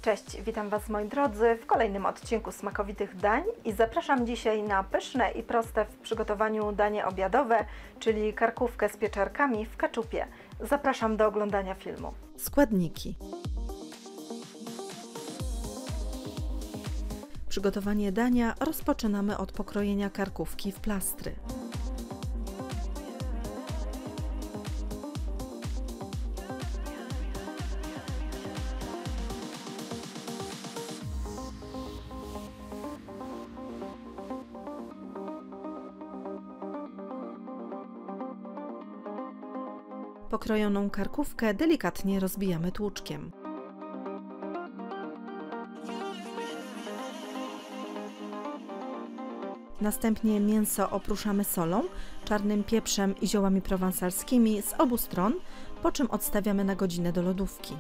Cześć, witam Was moi drodzy w kolejnym odcinku smakowitych dań i zapraszam dzisiaj na pyszne i proste w przygotowaniu danie obiadowe, czyli karkówkę z pieczarkami w keczupie. Zapraszam do oglądania filmu. Składniki. Przygotowanie dania rozpoczynamy od pokrojenia karkówki w plastry. Pokrojoną karkówkę delikatnie rozbijamy tłuczkiem. Następnie mięso oprószamy solą, czarnym pieprzem i ziołami prowansalskimi z obu stron, po czym odstawiamy na godzinę do lodówki.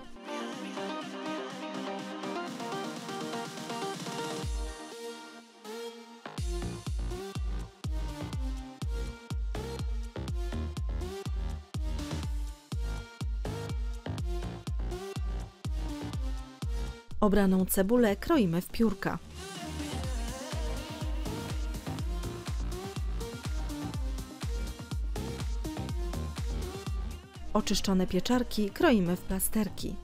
Obraną cebulę kroimy w piórka. Oczyszczone pieczarki kroimy w plasterki.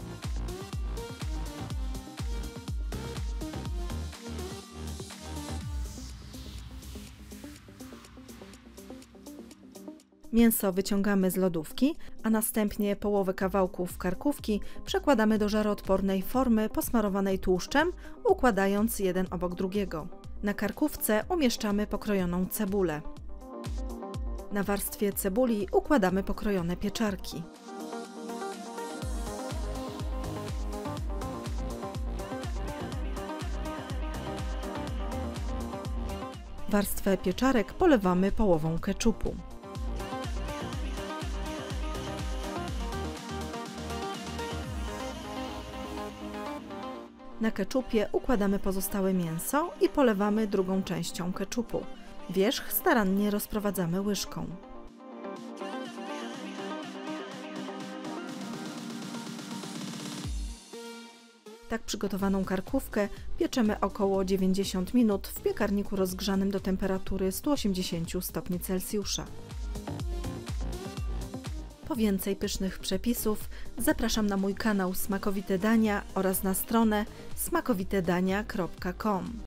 Mięso wyciągamy z lodówki, a następnie połowę kawałków karkówki przekładamy do żaroodpornej formy posmarowanej tłuszczem, układając jeden obok drugiego. Na karkówce umieszczamy pokrojoną cebulę. Na warstwie cebuli układamy pokrojone pieczarki. Warstwę pieczarek polewamy połową keczupu. Na keczupie układamy pozostałe mięso i polewamy drugą częścią keczupu. Wierzch starannie rozprowadzamy łyżką. Tak przygotowaną karkówkę pieczemy około 90 minut w piekarniku rozgrzanym do temperatury 180 stopni Celsjusza. Po więcej pysznych przepisów zapraszam na mój kanał Smakowite Dania oraz na stronę smakowitedania.com.